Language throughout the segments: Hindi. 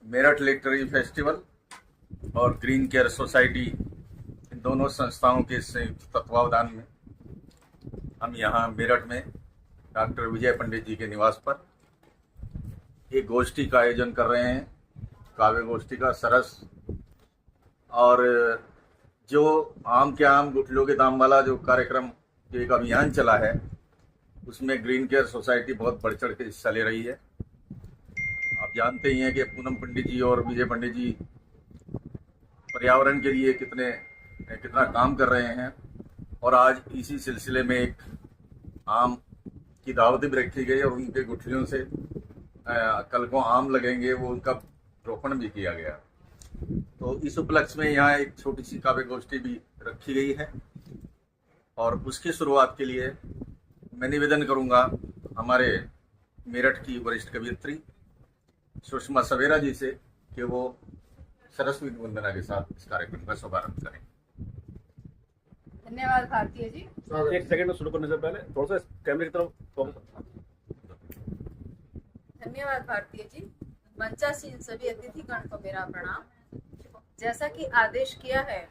मेरठ लिटरेरी फेस्टिवल और ग्रीन केयर सोसाइटी, इन दोनों संस्थाओं के संयुक्त तत्वावधान में हम यहाँ मेरठ में डॉक्टर विजय पंडित जी के निवास पर एक गोष्ठी का आयोजन कर रहे हैं, काव्य गोष्ठी का सरस। और जो आम के आम गुठलियों के दाम वाला जो कार्यक्रम, जो एक अभियान चला है, उसमें ग्रीन केयर सोसाइटी बहुत बढ़ चढ़ के हिस्सा ले रही है। आप जानते ही हैं कि पूनम पंडित जी और विजय पंडित जी पर्यावरण के लिए कितना काम कर रहे हैं। और आज इसी सिलसिले में एक आम की दावत भी रखी गई और उनके गुठलियों से कल को आम लगेंगे, वो उनका रोपण भी किया गया। तो इस उपलक्ष्य में यहाँ एक छोटी सी काव्य गोष्ठी भी रखी गई है। और उसकी शुरुआत के लिए मैं निवेदन करूँगा हमारे मेरठ की वरिष्ठ कवयित्री सुषमा सवेरा जी से कि वो सरस्वती वंदना के साथ इस कार्यक्रम का शुभारंभ करें। धन्यवाद भारतीय जी। एक सेकंड में शुरू करने से पहले थोड़ा सा कैमरे की तरफ। धन्यवाद भारतीय जी। मंचासीन सभी अतिथिगण को मेरा प्रणाम। जैसा कि आदेश किया है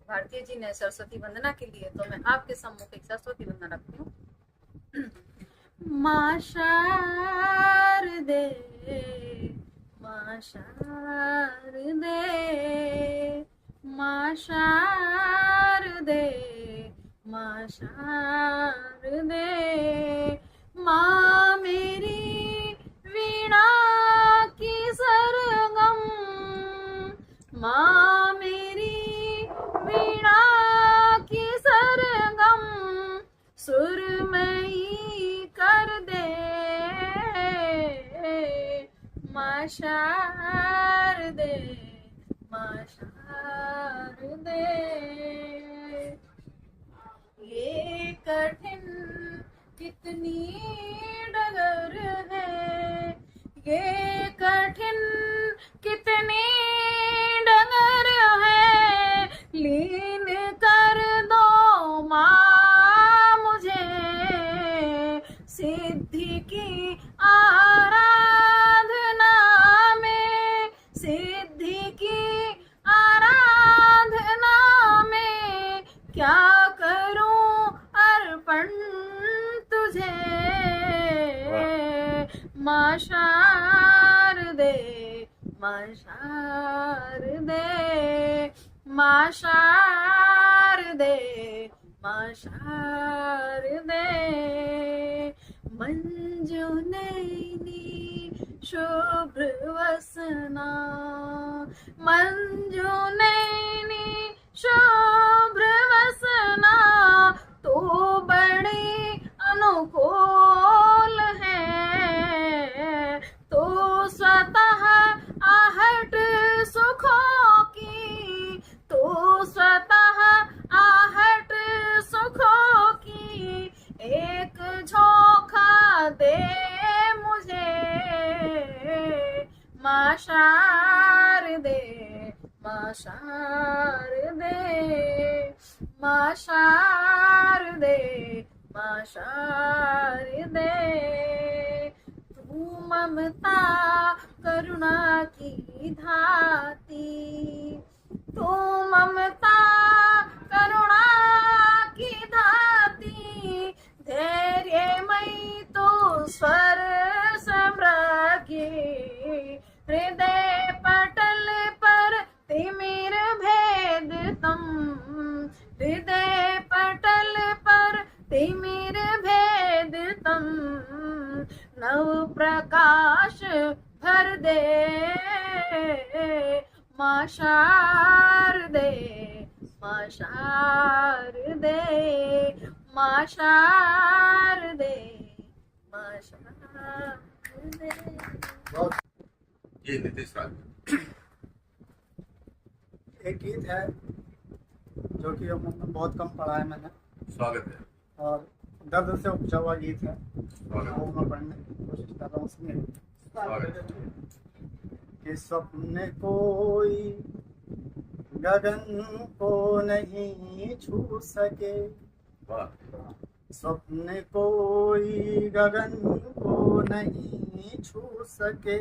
भारतीय जी ने सरस्वती वंदना के लिए, तो मैं आपके सम्मुख एक सरस्वती वंदना रखती हूँ। मां शारदे, मां शारदे, मां शारदे, मां शारदे, मां मेरी वीणा की सरगम, मां मेरी वीणा की सरगम, सुरमयी कर दे, मां शारदे, मां शारदे। ये कठिन कितनी डगर है, ये कठिन कितनी डगर है, लीन कर दो माँ मुझे सिद्धि की आराधना में, सिद्धि की आराधना में क्या करूं अर्पण तुझे, मां शारदे, मां शारदे, मां शारदे, मां शारदे। मंजू नैनी शुभ्र वसना, मंजू नैनी शुभ्र वसना, तो बड़ी अनुकूल है, तो स्वतः आहट सुखों की, तो स्वतः आहट सुखों की, एक झोंका दे मुझे, मां शारदे, मां शारदे, मां शारदे, मां शारदे। तू ममता करुणा की धाती, तू ममता करुणा की धाती, धैर्यमयी तो स्वर सम्राज्ञी, हृदय पटल पर तिमिर भेद तम, हृदय पटल पर तिमिर भेद तम, नव प्रकाश भर दे, मां शारदे, मां शारदे, मां शारदे, मां शारदे। जी नीतीश राज। एक गीत है जो कि बहुत कम पढ़ा है मैंने, स्वागत है। और दर्द से उपजा हुआ गीत है, स्वागत वो मैं पढ़ने की कोशिश कर रहा हूँ। उसमें स्वागत है। कि स्वप्न कोई गगन को नहीं छू सके, वाह। स्वप्न कोई गगन को नहीं छू सके,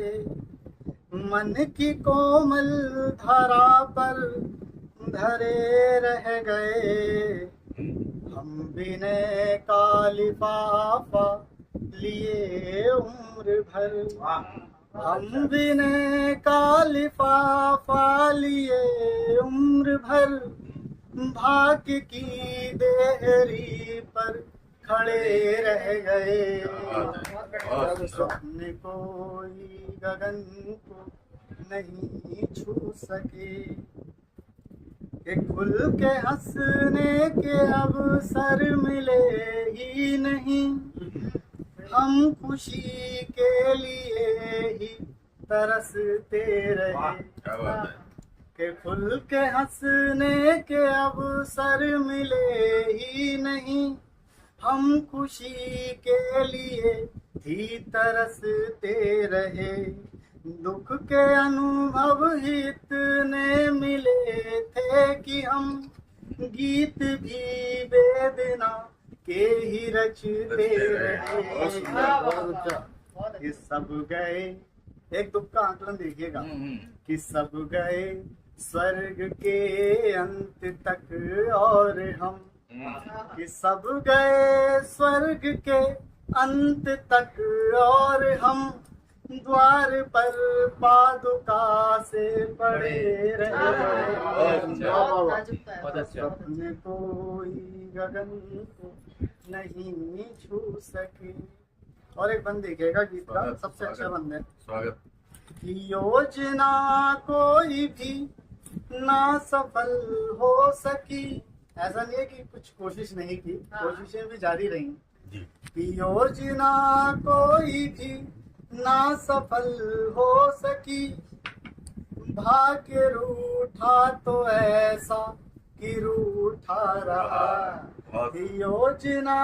मन की कोमल धारा पर धरे रह गए। हम विनय का लिफाफा लिए उम्र भर, हम विनय का लिफाफा लिए उम्र भर, भाग्य की देहरी पर खड़े रह गए। स्वप्न कोई गगन को नहीं छू सके, कि खुल के हंसने के अवसर मिले ही नहीं। हम खुशी के लिए ही तरसते रहे, कि खुल के हंसने के अवसर मिले ही नहीं। हम खुशी के लिए ही तरसते रहे, दुख के अनुभव ही इतने मिले थे कि हम गीत भी वेदना के ही रचते रहे। कि सब गए, एक दुख का आकलन देखिएगा, कि सब गए स्वर्ग के अंत तक और हम, कि सब गए स्वर्ग के अंत तक और हम, द्वार पर पादुका से पड़े रहे। स्वप्न कोई गगन को नहीं छू सके। और एक बंद देखिएगा गीत का, सबसे अच्छा बंद है। स्वागत। योजना कोई भी ना सफल हो सकी, ऐसा नहीं है कि कुछ कोशिश नहीं की, कोशिशें भी जारी रही। कि योजना कोई भी ना सफल हो सकी, भाग्य रूठा तो ऐसा कि रूठा रहा। कि योजना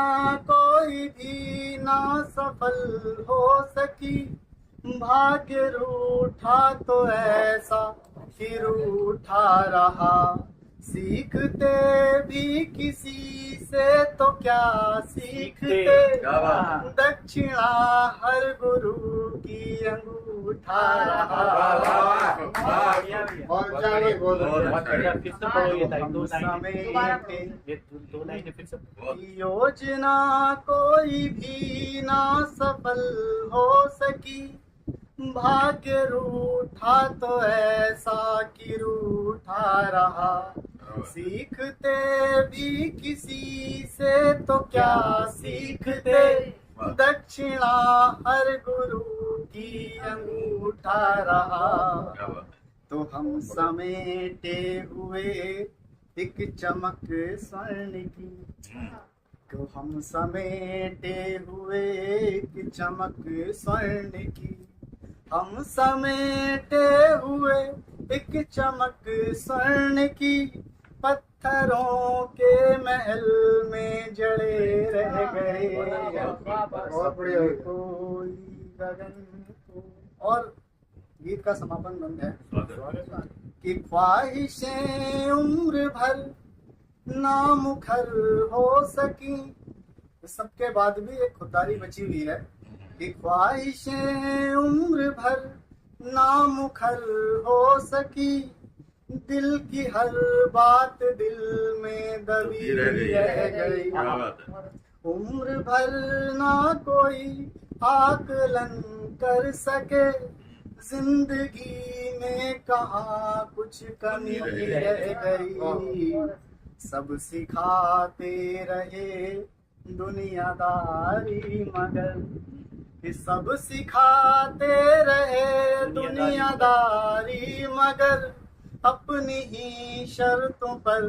कोई भी ना सफल हो सकी, भाग्य रूठा तो ऐसा कि रूठा रहा। सीखते भी किसी से तो क्या सीखते, दक्षिणा हर गुरु की अंगूठा रहा। योजना कोई भी ना सफल हो सकी, भाग्य रूठा तो ऐसा कि रूठा रहा। सीखते भी किसी से तो क्या सीखते, दक्षिणा हर गुरु की अंगूठा रहा। तो हम समेटे हुए एक चमक स्वर्ण की, तो हम समेटे हुए एक चमक स्वर्ण की, हम समेटे हुए एक चमक स्वर्ण की, पत्थरों के महल में जड़े रह गए। कोई गगन को। और गीत का समापन बंद है कि ख्वाहिशें उम्र भर नामुखर हो सकी। सबके बाद भी एक खुददारी बची हुई है कि ख्वाहिशें उम्र भर नामुखर हो सकी, दिल की हर बात दिल में दबी रह गई। उम्र भर ना कोई आकलन कर सके, जिंदगी में कहाँ कुछ कमी रह गई। सब सिखाते रहे दुनियादारी मगर, सब सिखाते रहे दुनियादारी मगर, अपनी ही शर्तों पर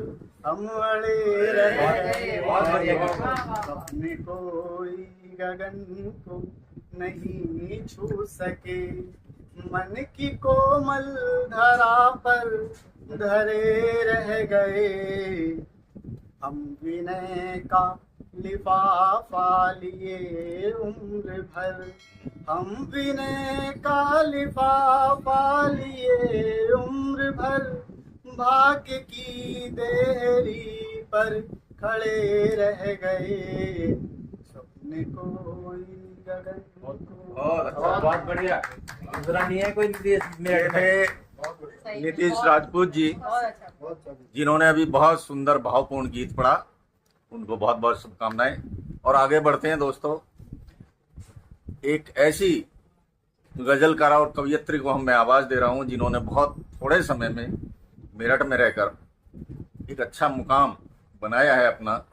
हम अड़े रहे। अपने कोई गगन को नहीं छू सके, मन की कोमल धरा पर धरे रह गए। हम विनय का लिफाफा लिए उम्र भर, हम विनय का लिफाफा लिए उम्र भर, भाग्य की देहरी पर खड़े रह गए। सपने कोई बहुत अच्छा। बहुत बढ़िया। दूसरा नहीं है कोई नीतीश ये मेरठ में? थे सही, नीतीश बहुत- राजपूत जी, बहुत अच्छा। जिन्होंने अभी बहुत सुंदर भावपूर्ण गीत पढ़ा। उनको बहुत बहुत शुभकामनाएं। और आगे बढ़ते हैं दोस्तों। एक ऐसी गजलकार और कवियत्री को मैं आवाज दे रहा हूं, जिन्होंने बहुत थोड़े समय में मेरठ में रहकर एक अच्छा मुकाम बनाया है अपना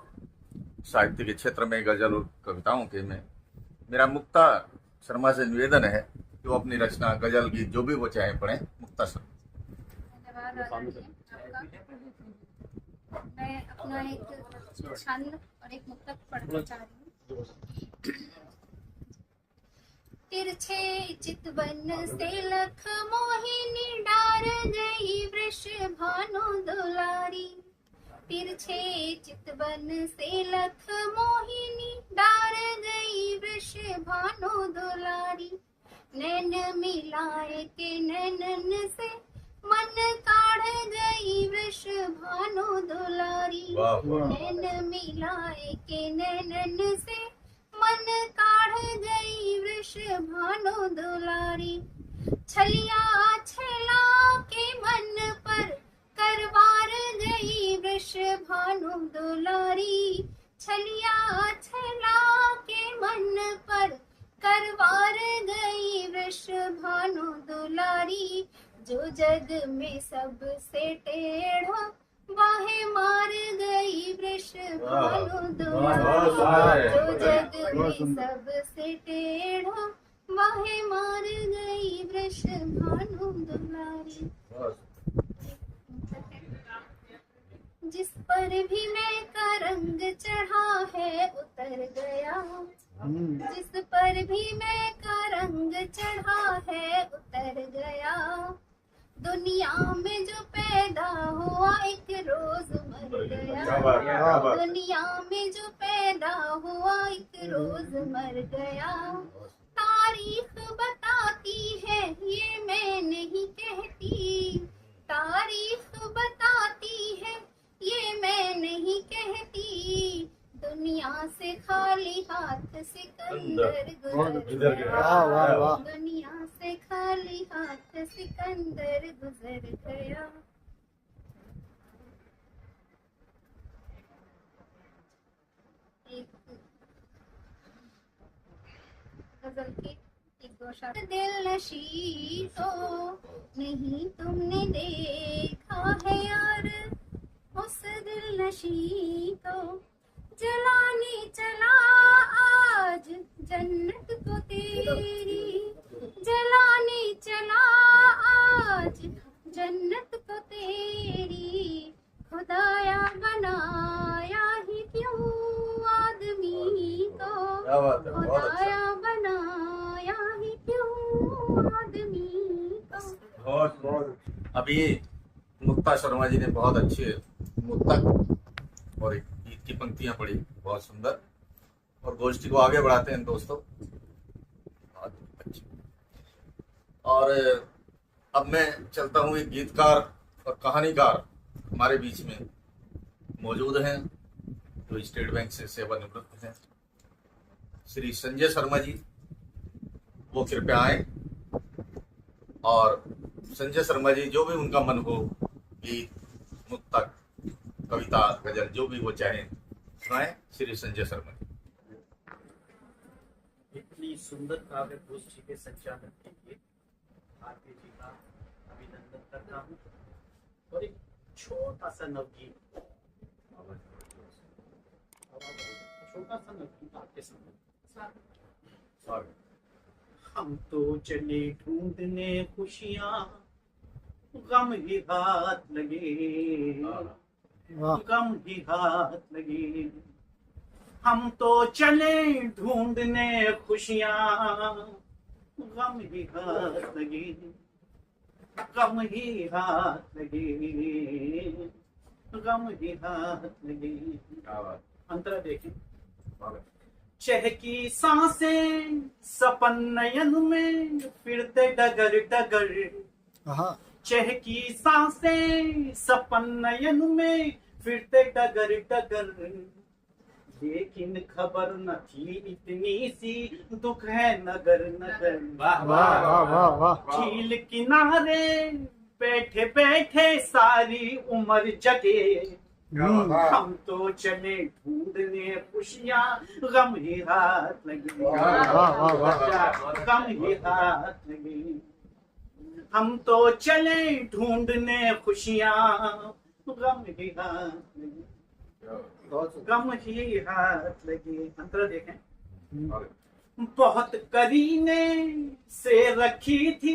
साहित्य के क्षेत्र में, गजल और कविताओं के में। मेरा मुक्ता शर्मा से निवेदन है कि वो अपनी रचना, गजल, गीत जो भी वो चाहे पढ़ें। मुक्ता शर्मा। धन्यवाद आदरणीय आपका। मैं अपना एक छंद और एक मुक्तक पढ़ना चाह रही हूँ। तिरछे चितवन से लख मोहिनी डार गई वृष भानु दुलारी। तिरछे चितवन से लख मोहिनी डार गई वृष भानु दुलारी। नैन मिलाए के नैनन से मन काढ़ गई वृष भानु दुलारी। वाह वाह। नैन मिलाए के नैनन से मन काढ़ गई वृष भानु दुलारी। छलिया छला के मन पर करवार गई वृष भानु दुलारी। छलिया छला के मन पर करवार गई वृष भानु दुलारी। जो जग में सबसे टेढ़ा वाहे मार गई वृष भानु दुलारी। जो जग में सबसे टेढ़ा वाहे मार गई वृष भानु दुलारी। जिस पर भी मैं का रंग चढ़ा है उतर गया। जिस पर भी मैं का रंग चढ़ा है उतर गया। दुनिया में जो पैदा हुआ एक रोज मर गया। दुनिया में जो पैदा हुआ एक रोज मर गया। तारीख बताती है ये मैं नहीं कहती। तारीख बताती है ये मैं नहीं कहती। दुनिया से खाली हाथ सिकंदर गुजर गया। वाह वाह वाह। दुनिया से खाली हाथ सिकंदर गुजर गया। एक गजल के एक दो शब्द। दिल नशी तो नहीं तुमने देखा है यार। उस दिल नशी को जलाने चला आज जन्नत को तेरी। जलाने चला आज जन्नत को तेरी। खुदाया बनाया ही क्यों आदमी को। क्या बात है, बहुत अच्छा। खुदाया बनाया ही क्यों आदमी को। बहुत अभी मुक्ता शर्मा जी ने बहुत अच्छे मुक्तक और एक गीत की पंक्तियां पढ़ी, बहुत सुंदर। और गोष्ठी को आगे बढ़ाते हैं दोस्तों। बहुत अच्छी। और अब मैं चलता हूँ, एक गीतकार और कहानीकार हमारे बीच में मौजूद हैं, जो स्टेट बैंक से सेवानिवृत्त हैं, श्री संजय शर्मा जी। वो कृपया आए और संजय शर्मा जी जो भी उनका मन हो, गीत, मुक्तक, कविता, गजल, जो भी वो चाहें सुनाए। श्री संजय शर्मा जी। इतनी सुंदर काव्य गोष्ठी के संचालन के लिए भारती जी का अभिनंदन करता हूँ। और एक छोटा सा नवगीत आपके सामने। स्वागत। हम तो चले ढूंढने खुशियाँ, गम ही हाथ लगे। वाह। गम ही हाथ लगे। हम तो चले ढूंढने खुशियाँ, गम ही हाथ लगे। गम ही हाथ लगे। गम ही हाथ लगे। अंतरा देखें। चहकी सांसें सपन नयन में फिरते डगर डगर। हाँ। चहकी सांसें सपन नयन में फिरते डगर डगर। लेकिन खबर न थी इतनी सी, दुख है नगर नगर। वाह वाह वाह वाह वाह। झील किनारे बैठे बैठे सारी उम्र जगे, हम तो चले ढूंढने खुशियाँ, गम ही हाथ लगे। वाह वाह वाह। गम ही हाथ लगे। हम तो चले ढूंढने खुशियाँ, गम ही हाथ लगे। गम ही हाथ लगे। अंतर देखें। बहुत करीने से रखी थी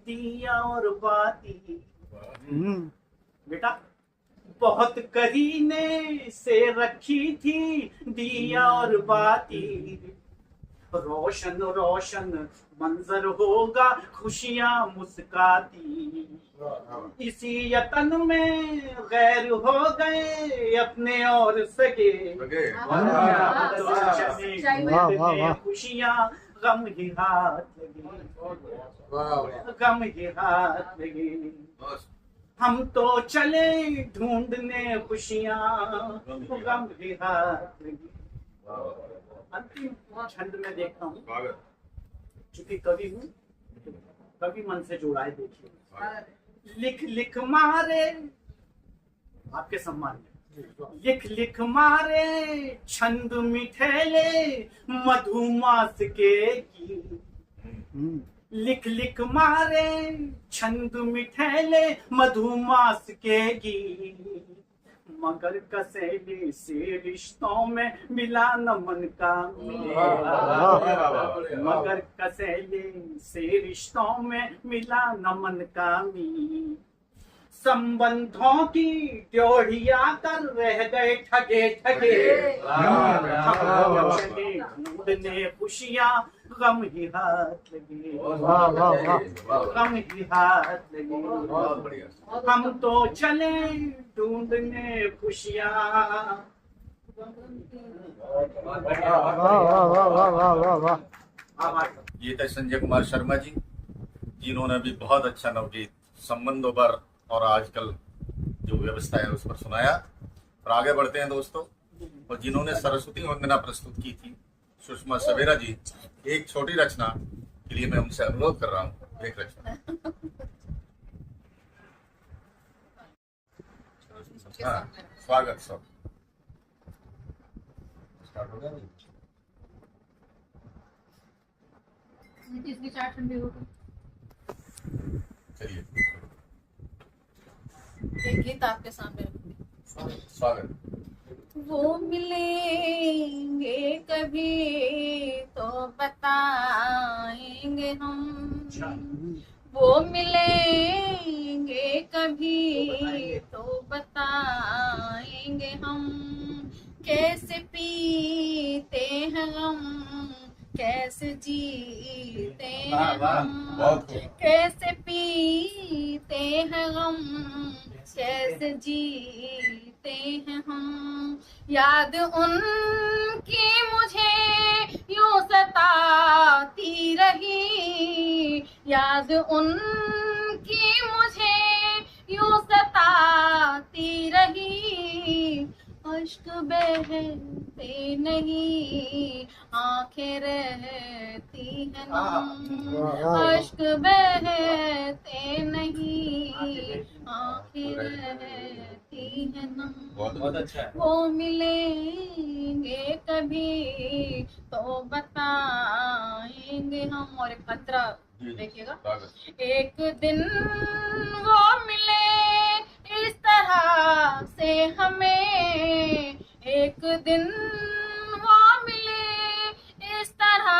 दिया और बाती। बेटा बहुत करीने से रखी थी दिया और बाती, रोशन रोशन मंजर होगा खुशियां मुस्काती। इसी यतन में गैर हो गए अपने और सगे, खुशियां गम ही हाथ लगे। गम ही हाथ लगे। हम तो चले ढूंढने खुशियां, गम ही हाथ लगे। अंतिम छंद में देखता हूँ, चूंकि कवि हूँ, कवि मन से जोड़ा है। देखिए, लिख लिख मारे आपके सम्मान में, लिख लिख मारे छंद मिठेले मधुमास के गीत। लिख लिख मारे छंद मिठेले मधुमास के गीत, मगर कसेली से रिश्तों में मिला न मन का मेला। मगर कसेली से रिश्तों में मिला न मन का मीत, संबंधों की ड्योढ़िया कर रह गए ठगे ठगे। हम चले ढूंढने खुशियां, गम ही हाथ लगे। गम ही हाथ लगे। हम तो चले ढूंढने खुशियां। ये थे संजय कुमार शर्मा जी, जिन्होंने भी बहुत अच्छा नवगीत संबंधों पर और आजकल जो व्यवस्था है उस पर सुनाया। और आगे बढ़ते हैं दोस्तों, और जिन्होंने सरस्वती वंदना प्रस्तुत की थी सुषमा सवेरा जी, एक छोटी रचना के लिए मैं उनसे अनुरोध कर रहा हूँ। एक रचना। हाँ, स्वागत सब स्टार्ट हो गया। चलिए, एक गीत आपके सामने रखूंगी। स्वागत। वो मिलेंगे कभी तो बताएंगे हम, वो मिलेंगे कभी तो बताएंगे हम, कैसे पीते हैं हम, कैसे जीते हैं हम, कैसे पीते हैं हम, कैसे जीते हैं हम। याद उनकी मुझे यूं सताती रही, याद उनकी मुझे यूं सताती रही। अश्क बहते नहीं आंखें रहती हैं नम, अश्क बहते नहीं आंखें रहती हैं नम। बहुत अच्छा है। वो मिलेंगे कभी तो बताएंगे हम। और एक अंतरा देखिएगा। एक दिन वो मिले इस तरह से हमें, एक दिन वो मिले इस तरह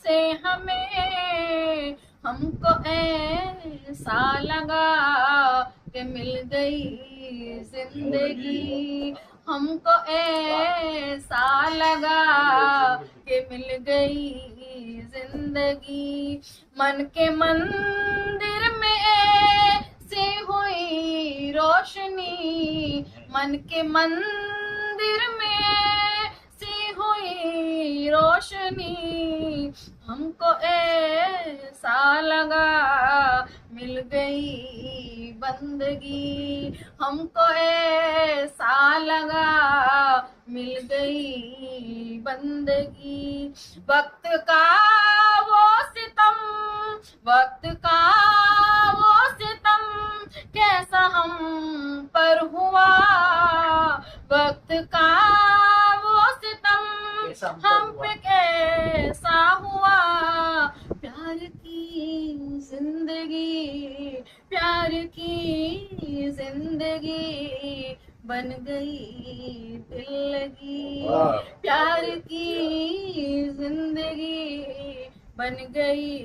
से हमें, हमको ऐसा लगा कि मिल गई जिंदगी, हमको ऐसा लगा कि मिल गई जिंदगी। मन के मंदिर में ऐसी हुई रोशनी, मन के मंदिर में ऐसी हुई रोशनी, हमको ऐसा लगा मिल गई बंदगी, हमको ऐसा लगा मिल गई बंदगी। वक्त का वो सितम, वक्त का वो सितम कैसा हम पर हुआ, वक्त का वो सितम हम पे कैसा हुआ। प्यार की जिंदगी, प्यार की जिंदगी बन गई दिल लगी, प्यार की जिंदगी बन गई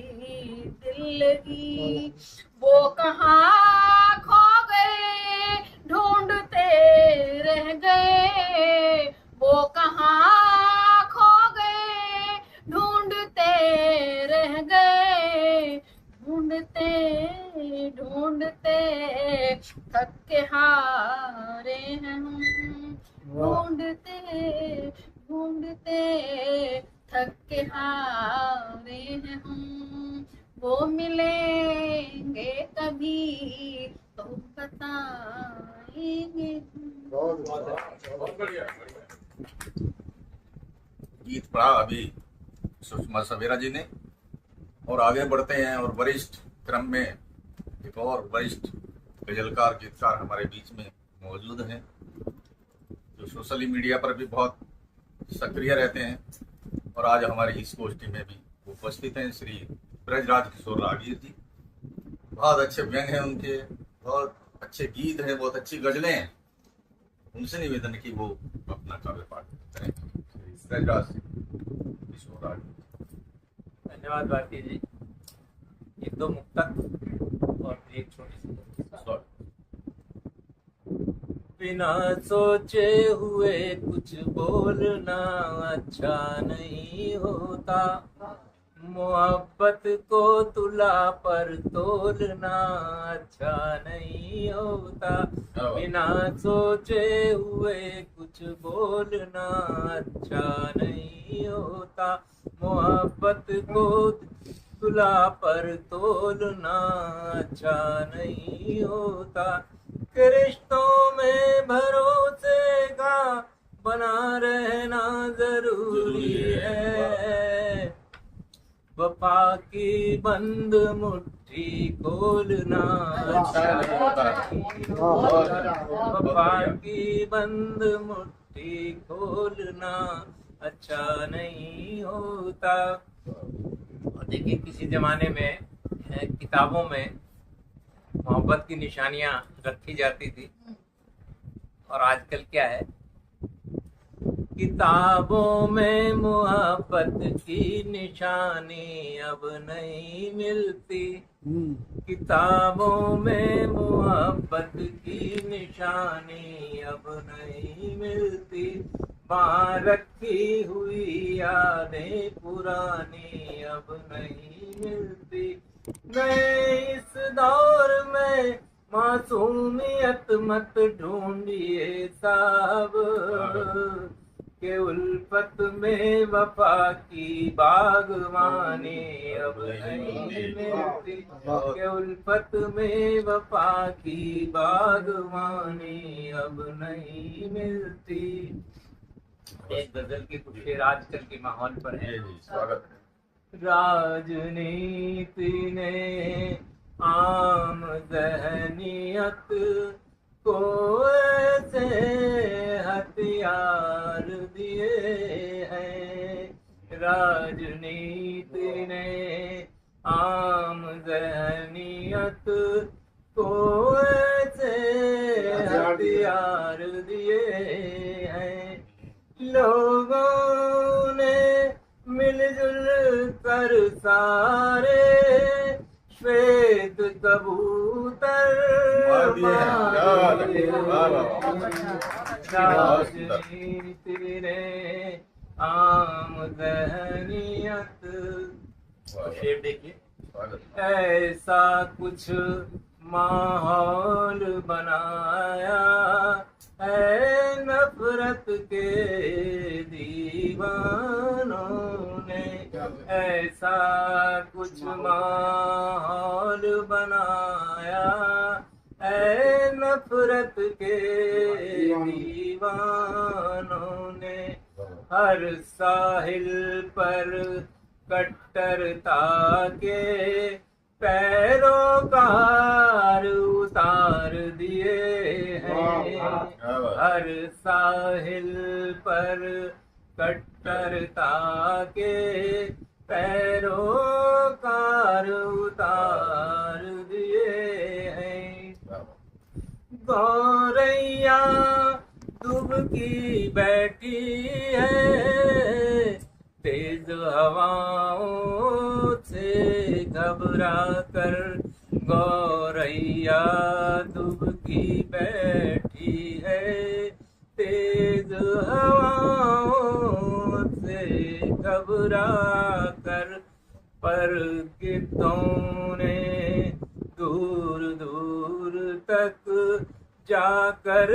दिल लगी। वो कहाँ खो गए ढूंढते रह गए, वो कहाँ खो गए ढूंढते रह गए, ढूंढते ढूंढते थक के हारे हैं हम, ढूंढते ढूंढते थक के हारे हैं हम। वो मिलेंगे कभी तो बताएंगे। बहुत बढ़िया। गीत पढ़ा अभी सुषमा सवेरा जी ने, और आगे बढ़ते हैं और वरिष्ठ क्रम में एक और वरिष्ठ गजलकार गीतकार हमारे बीच में मौजूद हैं, जो सोशल मीडिया पर भी बहुत सक्रिय रहते हैं, और आज हमारी इस गोष्ठी में भी उपस्थित हैं श्री ब्रजराज किशोर रागीर जी। बहुत अच्छे व्यंग हैं उनके, बहुत अच्छे गीत हैं, बहुत अच्छी गजलें हैं। उनसे निवेदन की वो अपना काव्य पाठ करें। ब्रजराज किशोर रागीर। धन्यवाद भारती जी। एक दो मुक्तक और एक छोटी सी। बिना सोचे हुए कुछ बोलना अच्छा नहीं होता, मोहब्बत को तुला पर तोलना अच्छा नहीं होता। बिना सोचे हुए कुछ बोलना अच्छा नहीं होता, मोहब्बत को तुला पर तोलना अच्छा नहीं होता। कि रिश्तों में भरोसे का बना रहना जरूरी है, वफा की बंद मुट्ठी खोलना अच्छा नहीं होता, वफा की बंद मुट्ठी खोलना अच्छा नहीं होता। और देखिए किसी जमाने में किताबों में मोहब्बत की निशानियां रखी जाती थी, और आजकल क्या है, किताबों में मोहब्बत की निशानी अब नहीं मिलती, किताबों में मोहब्बत की निशानी अब नहीं मिलती। वहाँ रखी हुई यादें पुरानी अब नहीं मिलती। नए इस दौर में मासूमियत मत ढूंढिए साहब, के उल्फत में वफा की बागवानी अब नहीं मिलती, के उल्फत में वफा की बागवानी अब नहीं मिलती। एक गजल के कुछ शेर आजकल के माहौल पर है। स्वागत है। राजनीति ने आम जहनियत को ऐसे हथियार दिए हैं, राजनीति ने आम जहनियत को ऐसे हथियार दिए हैं। लोगों ने मिलजुल कर सारे श्वेत कबूतर राजनीति ने आम दहनियत। शेर देखिए, ऐसा कुछ माहौल बनाया है नफरत के दीवानों ने, ऐसा कुछ माहौल बनाया ऐ नफरत के दीवानों ने हर साहिल पर कट्टरता के पैरोकार उतार दिए हैं। हर साहिल पर कट्टरता के पैरोकार उतार दिए हैं। गौरैया दुबकी बैठी है तेज हवाओं से घबरा कर। गौरैया दुबकी बैठी है तेज हवाओं से घबरा कर। पर गिद्धों ने दूर दूर तक जाकर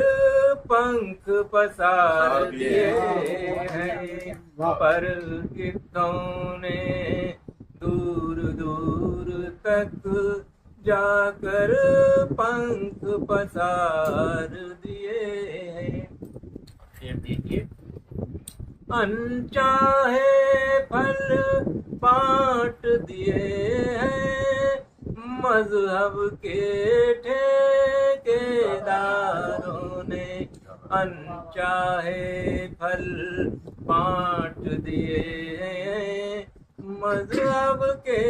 पंख पसार दिए हैं। पर गिद्धों ने दूर दूर तक जाकर पंख पसार दिए हैं। फिर देखिए, अनचाहे फल बांट दिए हैं मजहब के ठेकेदारों ने। अनचाहे फल बांट दिए हैं मजहब के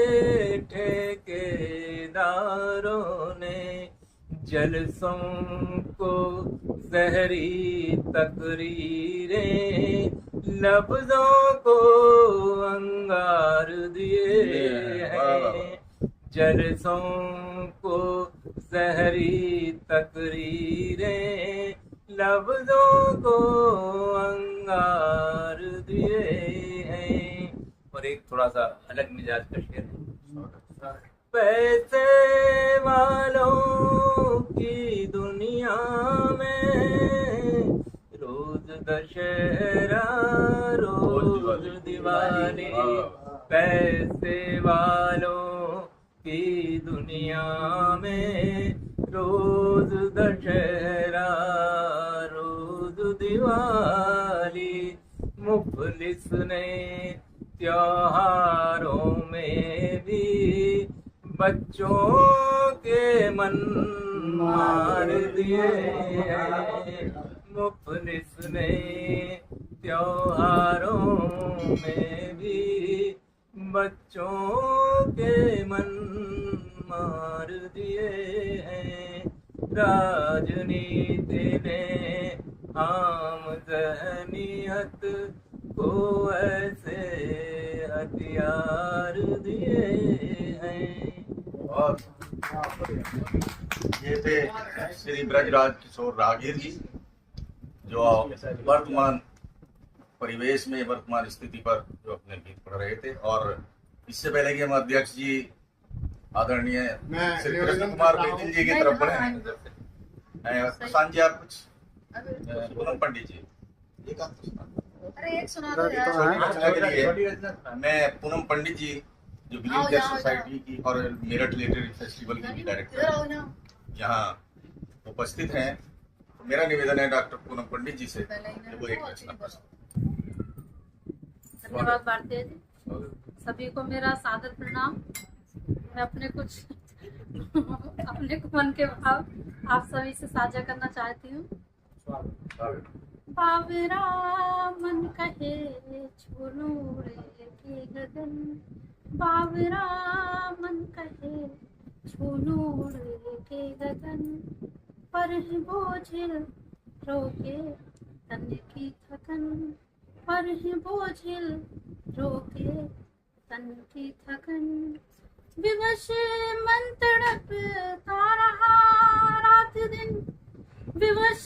ठेकेदारों ने। जलसों को जहरी तकरीरें लफ्जों को अंगार दिए हैं। जलसों को जहरी तकरीरें लफ्जों को अंगार दिए हैं। और एक थोड़ा सा अलग मिजाज का शेर है। पैसे वालों की दुनिया में रोज दशहरा रोज दिवाली। पैसे वालों की दुनिया में रोज दशहरा रोज दिवाली। मुफलिस ने त्योहारों में भी बच्चों के मन मार दिए हैं। मुफलिस ने त्योहारों में भी बच्चों के मन मार दिए हैं। राजनीति ने आम जहनीयत को ऐसे हथियार दिए हैं। और ये थे श्री ब्रजराज किशोर राहगीर जी, जो वर्तमान परिवेश में वर्तमान स्थिति पर जो अपने गीत पढ़ रहे थे। और इससे पहले कि हम अध्यक्ष जी आदरणीय श्री कृष्ण कुमार बेदिल जी की तरफ बढ़े, प्रशांत जी आप कुछ, पूनम पंडित जी अरे एक सुना दो यार। के लिए मैं पूनम पंडित जी जो ग्रीन केयर सोसाइटी की और मेरठ लिटरेरी फेस्टिवल की भी डायरेक्टर यहाँ उपस्थित हैं। तो मेरा निवेदन है डॉक्टर पूनम पंडित जी से कि वो एक रचना प्रस्तुत। धन्यवाद भारतीय जी, सभी को मेरा सादर प्रणाम। मैं अपने मन के भाव आप सभी से साझा करना चाहती हूँ। बावरा मन कहे छोड़ो रे के गगन। बावरा मन कहे छोड़ो रे के गगन। पर है बोझिल रोके तन की थकन। पर है बोझिल रोके तन की थकन। विवश मन तड़पता रहा रात दिन। विवश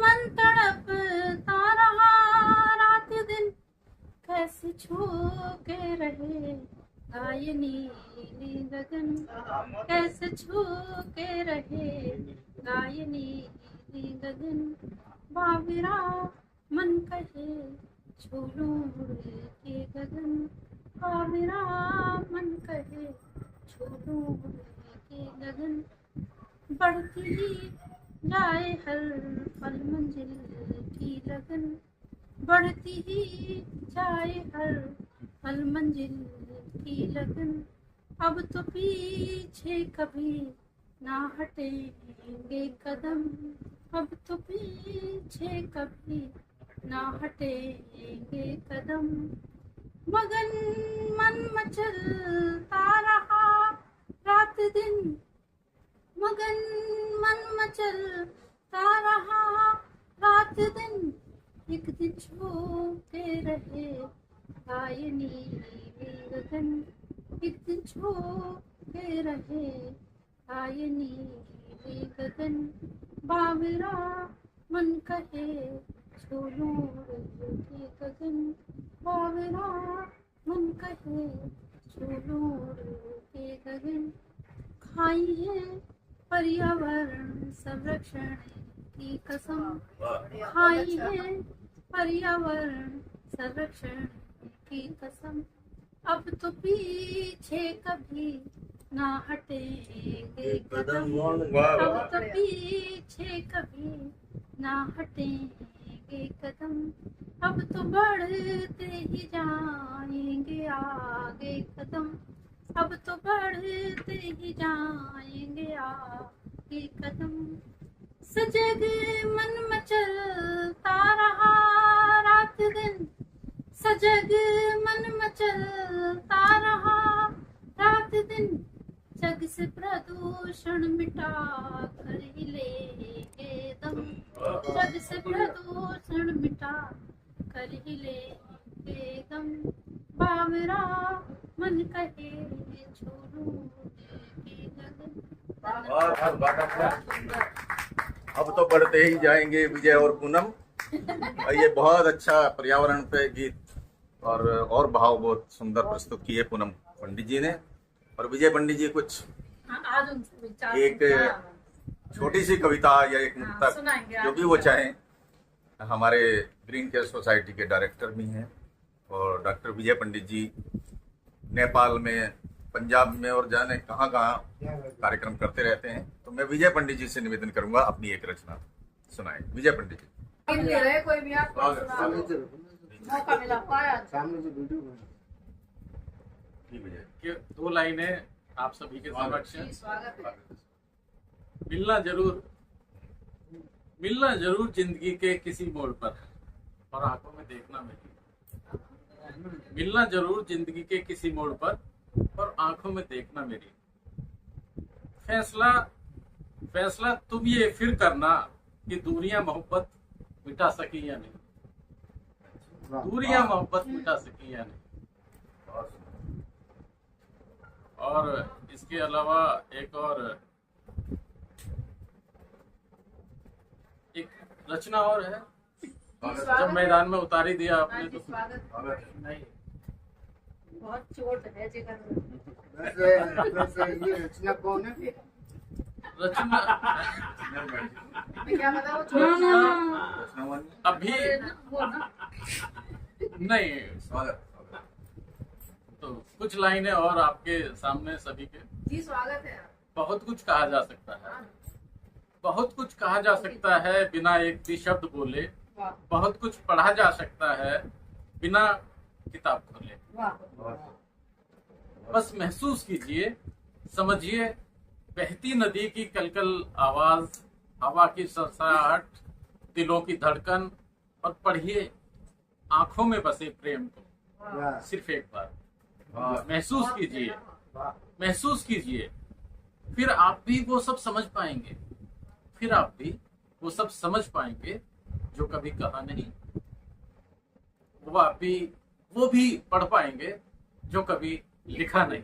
मन तड़पता रहा रात दिन। कैसे छू के रहे गायनी गगन। कैसे छू के रहे गायनी गगन। बावरा मन कहे छोड़ो रे के गगन। बावरा मन कहे छोड़ो रे के गगन। बढ़ती ही जाए हर पल मंजिल की लगन, बढ़ती ही जाए हर पल मंजिल की लगन। अब तो पीछे कभी ना हटेंगे कदम, अब तो पीछे कभी ना हटेंगे कदम। मगन मन मचलता रहा रात दिन, मगन मन मचलता रहा रात दिन। एक दिन छूते रहे गायनी गगन, एक दिन छूते रहे गायनी गगन। बावरा मन कहे छोड़ूं के गगन, बावरा मन कहे छोड़ूं के गगन। खाई है पर्यावरण संरक्षण की कसम, खाई है पर्यावरण संरक्षण की कसम। अब तो पीछे कभी ना हटेंगे कदम, अब तो पीछे कभी ना हटेंगे कदम। अब तो बढ़ते ही जाएंगे आगे कदम, अब तो बढ़ते ही जाएंगे आगे कदम। सजग मन मचलता रहा रात दिन, सजग मन मचलता रहा रात दिन। जग से प्रदूषण मिटा कर ही लेंगे दम, जग से प्रदूषण मिटा कर ही लेंगे दम। बावरा मन कहे छोड़ूं के गगन। अब तो बढ़ते ही जाएंगे विजय और पूनम। ये बहुत अच्छा पर्यावरण पे गीत और भाव बहुत सुंदर प्रस्तुत किए पूनम पंडित जी ने। और विजय पंडित जी कुछ आज उनसे विचार एक छोटी सी कविता या एक मुक्तक सुनाएंगे जो आज। भी वो चाहें। हमारे ग्रीन केयर सोसाइटी के डायरेक्टर भी हैं और डॉक्टर विजय पंडित जी नेपाल में, पंजाब में और जाने कहाँ कार्यक्रम करते रहते हैं। तो मैं विजय पंडित जी से निवेदन करूंगा अपनी एक रचना सुनाएं। विजय पंडित जी। ले रहे कोई भी आप मौका मिला पाया। जी विजय। कि 2 लाइनें आप सभी के समक्ष जी, स्वागत है। मिलना जरूर जिंदगी के किसी मोड़ पर और आंखों में देखना मेरी। मिलना जरूर जिंदगी के किसी मोड़ पर और आंखों में देखना मेरी। फैसला तुम ये फिर करना कि दूरियां मोहब्बत मिटा सकी या नहीं, दूरियां मोहब्बत मिटा सकी या नहीं। और इसके अलावा एक रचना और है, जब मैदान में उतारी दिया आपने तो नहीं बहुत चोट है जिगर ये रचना कौन है? रचना क्या पता वो चोट अभी नहीं। तो कुछ लाइनें और आपके सामने सभी के। जी स्वागत है। बहुत कुछ कहा जा सकता है, बहुत कुछ कहा जा सकता है बिना एक भी शब्द बोले। बहुत कुछ पढ़ा जा सकता है बिना किताब खोले। बस महसूस कीजिए, समझिए बहती नदी की कलकल आवाज, हवा की सरसराहट, दिलों की धड़कन, और पढ़िए आंखों में बसे प्रेम को सिर्फ एक बार। महसूस कीजिए, महसूस कीजिए, फिर आप भी वो सब समझ पाएंगे, फिर आप भी वो सब समझ पाएंगे जो कभी कहा नहीं। वो भी पढ़ पाएंगे जो कभी लिखा नहीं।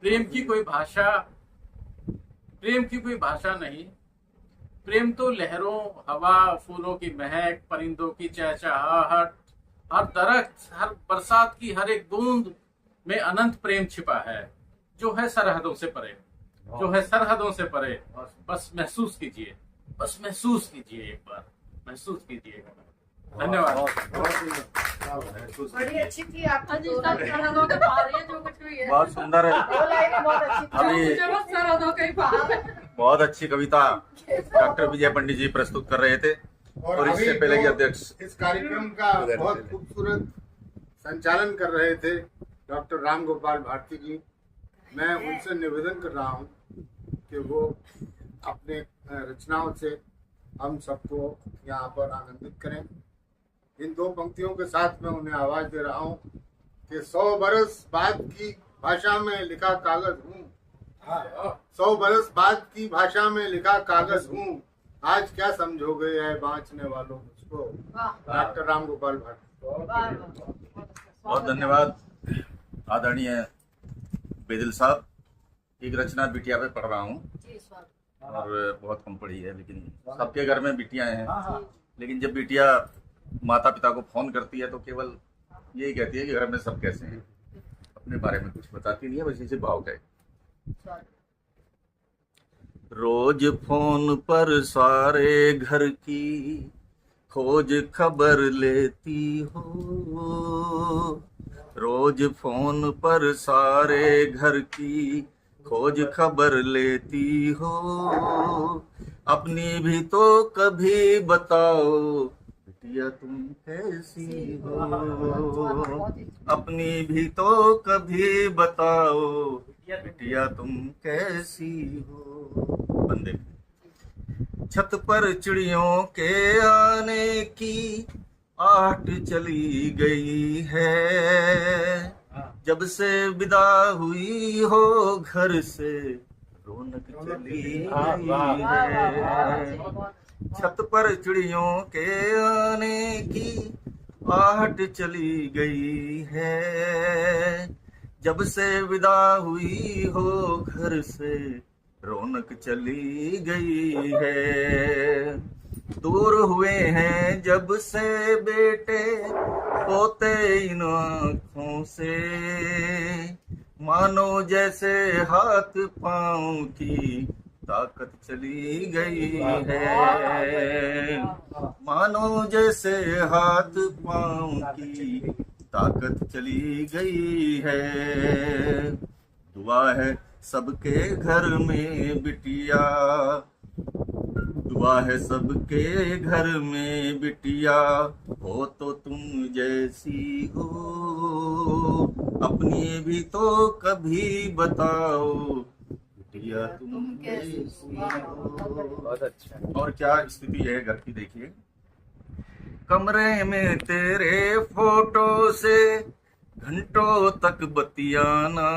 प्रेम की कोई भाषा नहीं। प्रेम तो लहरों, हवा, फूलों की महक, परिंदों की चहचहाहट, हर दरख्त, हर बरसात की हर एक बूंद में अनंत प्रेम छिपा है, जो है सरहदों से परे, जो है सरहदों से परे। बस महसूस कीजिए, बस महसूस कीजिए, एक बार महसूस कीजिए। धन्यवाद। बड़ी अच्छी थी आपकी अजी दो सब लाइनें। सरहदों के पार है जो कुछ भी है। बहुत सुंदर है। दो लाइनें बहुत अच्छी थी। अभी जो कुछ सरहदों के पार है। बहुत अच्छी कविता डॉक्टर विजय पंडित जी प्रस्तुत कर रहे थे और इससे अभी पहले के जो अध्यक्ष इस कार्यक्रम का बहुत खूबसूरत संचालन कर रहे थे डॉक्टर राम गोपाल भारती जी। मैं उनसे निवेदन कर रहा हूं कि वो अपने रचनाओं से हम सबको यहाँ पर आनंदित करें। इन दो पंक्तियों के साथ मैं उन्हें आवाज दे रहा हूँ कि 100 बरस बाद की भाषा में लिखा कागज हूँ, 100 बरस बाद की भाषा में लिखा कागज हूँ, आज क्या समझोगे है बांचने वालों मुझको। डॉक्टर राम गोपाल भारती। बहुत धन्यवाद आदरणीय बेदिल साहब। एक रचना बिटिया पे पढ़ रहा हूँ जी स्वागत। और बहुत कम पढ़ी है, लेकिन सबके घर में बिटियां हैं। लेकिन जब बिटिया माता पिता को फोन करती है तो केवल यही कहती है कि घर में सब कैसे हैं, अपने बारे में कुछ बताती नहीं है, बस इसे भाव है। रोज फोन पर सारे घर की खोज खबर लेती हो, रोज फोन पर सारे घर की खोज खबर लेती हो, अपनी भी तो कभी बताओ बिटिया तुम कैसी हो, अपनी भी तो कभी बताओ बिटिया तुम कैसी हो। बंदे छत पर चिड़ियों के आने की आहट चली गई है, जब से विदा हुई हो घर से रौनक चली गई है। छत पर चिड़ियों के आने की आहट चली गई है, जब से विदा हुई हो घर से रौनक चली गई है। दूर हुए हैं जब से बेटे पोते इन आँखों से, मानो जैसे हाथ पाँव की ताकत चली गई है, मानो जैसे हाथ पाँव की ताकत चली गई है। दुआ है सबके घर में बिटिया, दुआ है सबके घर में बिटिया, हो तो तुम जैसी हो, अपनी भी तो कभी बताओ बिटिया तुम कैसी हो। बहुत अच्छा। और क्या स्थिति है घर की, देखिए। कमरे में तेरे फोटो से घंटों तक बतियाना,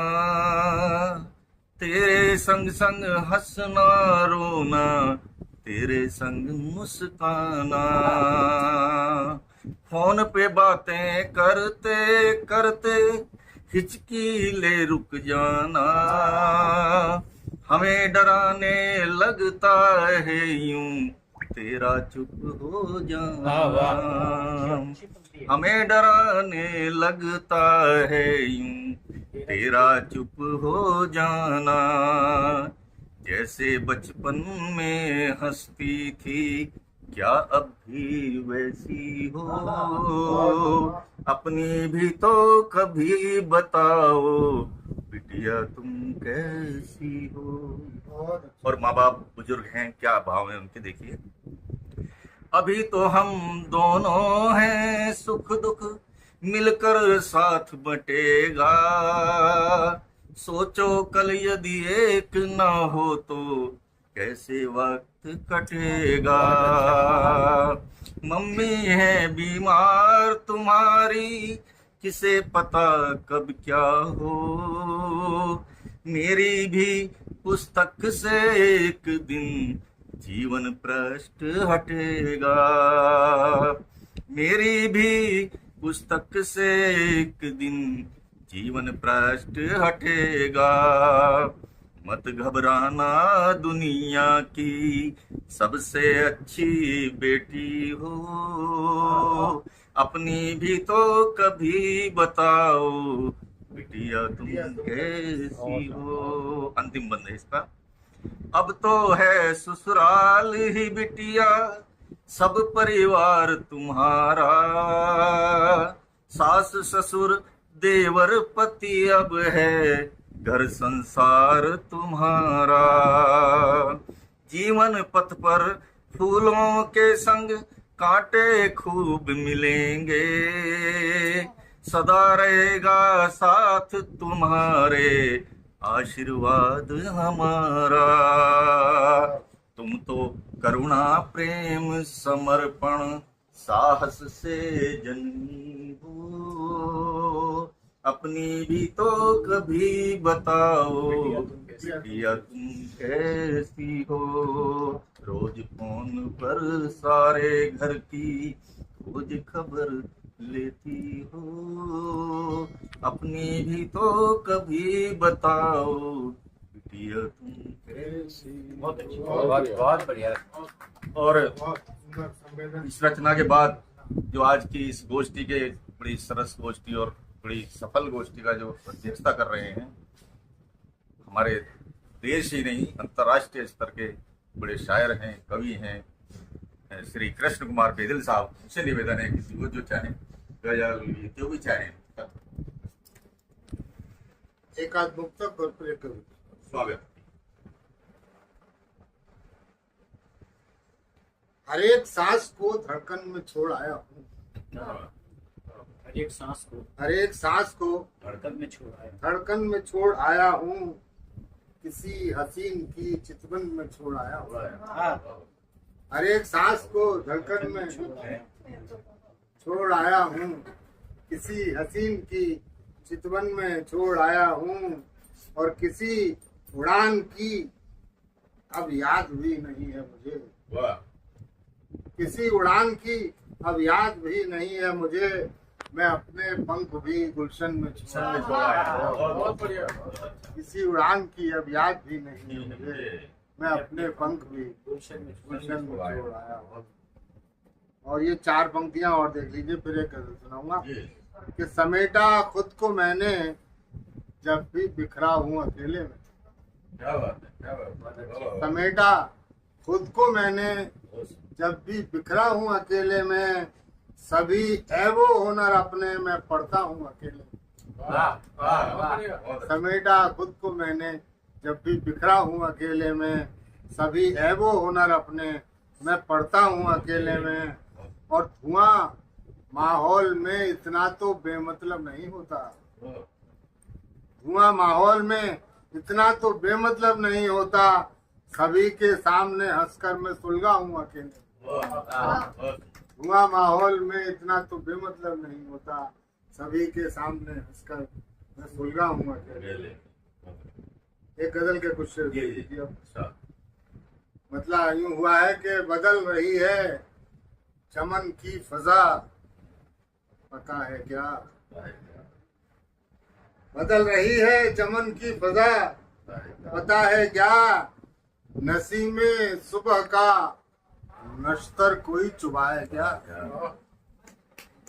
तेरे संग संग हंसना रोना, तेरे संग मुस्काना, फोन पे बातें करते करते हिचकी ले रुक जाना, हमें डराने लगता है यूं तेरा चुप हो जाना, हमें डराने लगता है यूं तेरा चुप हो जाना, जैसे बचपन में हंसती थी क्या अब भी वैसी हो, अपनी भी तो कभी बताओ बिटिया तुम कैसी हो। और माँ बाप बुजुर्ग हैं, क्या भाव है उनके, देखिए। अभी तो हम दोनों हैं, सुख दुख मिलकर साथ बटेगा, सोचो कल यदि एक ना हो तो कैसे वक्त कटेगा, मम्मी है बीमार तुम्हारी किसे पता कब क्या हो, मेरी भी पुस्तक से एक दिन जीवन पृष्ठ हटेगा, मेरी भी पुस्तक से एक दिन जीवन पृष्ठ हटेगा, मत घबराना दुनिया की सबसे अच्छी बेटी हो, अपनी भी तो कभी बताओ बिटिया तुम कैसी हो। अंतिम बंद है इसका। अब तो है ससुराल ही बिटिया सब परिवार तुम्हारा, सास ससुर देवर पति अब है घर संसार तुम्हारा। जीवन पथ पर फूलों के संग कांटे खूब मिलेंगे, सदा रहेगा साथ तुम्हारे आशीर्वाद हमारा। तुम तो करुणा प्रेम समर्पण साहस से जन्मी हो, अपनी भी तो कभी बताओ बिटिया तुम कैसी हो। रोज फोन पर सारे घर की खोज खबर लेती हो, अपनी भी तो कभी बताओ बिटिया तुम कैसी। बहुत अच्छी, बहुत बढ़िया। और बहुत सुंदर संवेदन। इस रचना के बाद जो आज की इस गोष्ठी के बड़ी सरस गोष्ठी और बड़ी सफल गोष्ठी का जो अध्यक्षता कर रहे हैं, हमारे देश ही नहीं अंतर्राष्ट्रीय स्तर के बड़े शायर हैं, कवि हैं, श्री कृष्ण कुमार बेदल साहब। उनसे निवेदन है कि वो जो चाहें गजल जो भी चाहें एक आध मुक्तक और फिर एक कविता। स्वागत। हर एक सांस को धड़कन में छोड़ आया हूँ, हर एक सांस को हर एक सांस को धड़कन में छोड़ आया, धड़कन में छोड़ आया हूँ, किसी हसीन की चितवन में छोड़ आया हूँ। हर एक सांस को धड़कन में छोड़ आया हूँ, किसी हसीन की चितवन में छोड़ आया हूँ, और किसी उड़ान की अब याद भी नहीं है मुझे। वाह। किसी उड़ान की अब याद भी नहीं है मुझे, मैं अपने पंख भी गुलशन में छोड़ आया। बहुत बढ़िया। किसी उड़ान की अब याद भी नहीं है मुझे, मैं अपने पंख भी गुलशन में छोड़ आया। और ये चार पंक्तियां और देख लीजिए, फिर एक गजल सुनाऊंगा कि समेटा खुद को मैंने जब भी बिखरा हूँ अकेले में। क्या बात है, क्या बात है। समेटा खुद को मैंने जब भी बिखरा हूँ अकेले में, सभी ऐबो हुनर अपने मैं पढ़ता हूँ अकेले में। समेटा खुद को मैंने जब भी बिखरा हूँ अकेले में, सभी ऐबो हुनर अपने मैं पढ़ता हूँ अकेले में। और धुआं माहौल में इतना तो बेमतलब नहीं होता, धुआं माहौल में इतना तो बेमतलब नहीं होता, सभी के सामने हंसकर मैं सुलगा हूँ अकेले। धुआं माहौल में इतना तो बेमतलब नहीं होता, सभी के सामने हंसकर मैं सुलगा हूँ अकेले। एक गजल के कुछ शेर दीजिए। मतलब यूं हुआ है कि बदल रही है चमन की फजा, पता है क्या, बदल रही है चमन की फजा, पता है क्या, नसीमे सुबह का नश्तर कोई चुभाए क्या।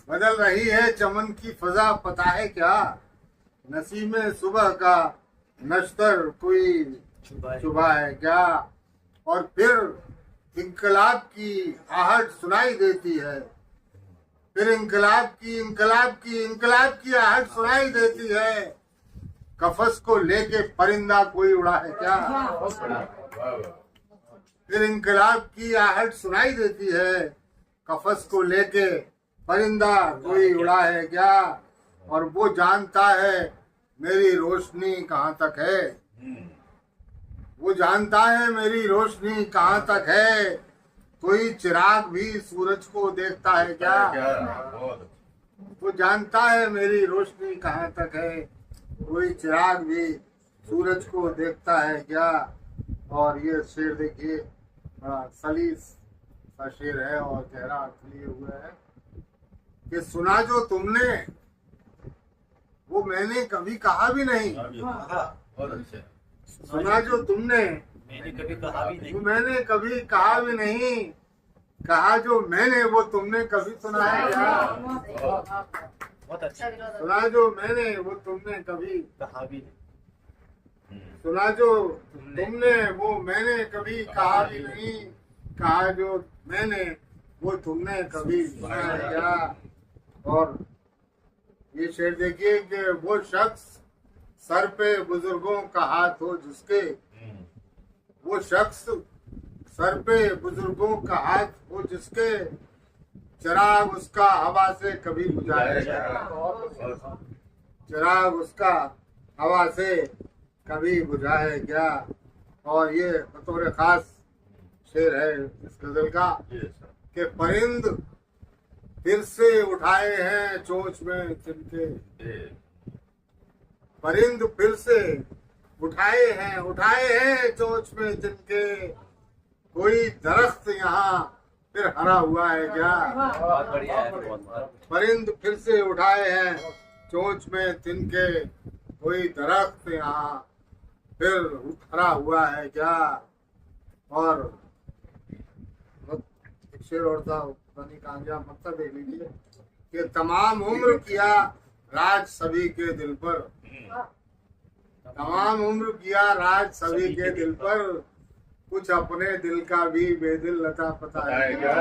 बदल रही है चमन की फजा, पता है क्या, नसीमे सुबह का नश्तर कोई चुभाए क्या। और फिर इंकलाब की आहट सुनाई देती है, फिर इंकलाब की आहट सुनाई देती है, कफस को लेके परिंदा कोई उड़ा है क्या। फिर इंकलाब की आहट सुनाई देती है, कफस को लेके परिंदा कोई उड़ा है क्या। और वो जानता है मेरी रोशनी कहाँ तक है, वो जानता है मेरी रोशनी कहाँ तक है, कोई चिराग भी सूरज को देखता है क्या। वो जानता है मेरी रोशनी कहाँ तक है, कोई चिराग भी सूरज को देखता है क्या। और ये शेर देखिए, बड़ा सलीस सा शेर है और गहरा अर्थ लिए हुए है कि सुना जो तुमने वो मैंने कभी कहा भी नहीं, सुना जो तुमने मैंने कभी कहा भी नहीं, वो मैंने कभी कहा भी नहीं, कहा जो मैंने वो तुमने कभी सुना है क्या। बहुत अच्छा, सुना जो मैंने वो तुमने कभी कहा भी नहीं, सुना जो तुमने वो मैंने कभी कहा भी नहीं, कहा जो मैंने वो तुमने कभी सुना है क्या? और ये शेर देखिए कि वो शख्स सर पे बुजुर्गों का हाथ हो जिसके, वो शख्स सर पे बुजुर्गों का हाथ हो जिसके, चिराग उसका हवा से कभी बुझाएगा, चिराग उसका हवा से कभी बुझाए क्या। और ये बतौर खास शेर है इस गजल का कि परिंद फिर से उठाए हैं चोंच में तिनके, परिंद फिर से उठाए हैं चोंच में तिनके, कोई दरख्त यहाँ फिर हरा हुआ है क्या। बहुत बढ़िया है, परिंद फिर से उठाए हैं चोंच में तिनके, कोई दरख्त यहाँ फिर हरा हुआ है क्या। और एक शेर और था, बनी कामयाब मकसद देख लीजिए कि तमाम उम्र किया राज सभी के दिल पर, तमाम उम्र किया राज सभी के दिल पर, कुछ अपने दिल का भी बेदिल लता पता है क्या।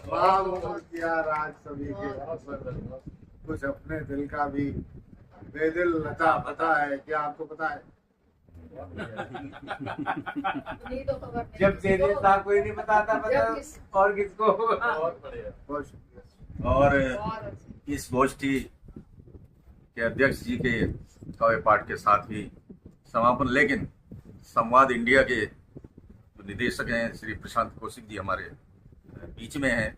तमाम उम्र किया राज सभी के दिल पर, कुछ अपने दिल का भी बेदिल लता पता है क्या। आपको पता है नहीं तो खबर नहीं। जब दे देता कोई नहीं बताता जब किस- और किसको। बहुत बढ़िया। बहुत शुक्रिया। और बहुत अच्छे। इस गोष्ठी के अध्यक्ष जी के काव्य पाठ के साथ ही समापन, लेकिन संवाद इंडिया के जो निदेशक हैं श्री प्रशांत कौशिक जी हमारे बीच में हैं,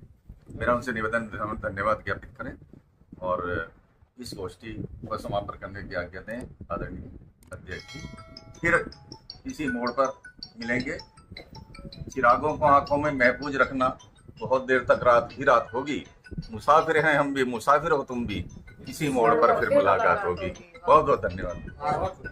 मेरा उनसे निवेदन हम धन्यवाद ज्ञापित करें और इस गोष्ठी को समापन करने की आज्ञा दें आदरणीय अध्यक्ष जी। फिर इसी मोड़ पर मिलेंगे। चिरागों को आंखों में महफूज रखना, बहुत देर तक रात ही रात होगी, मुसाफिर हैं हम भी, मुसाफिर हो तुम भी, इसी मोड़ पर फिर मुलाकात होगी। बहुत बहुत धन्यवाद।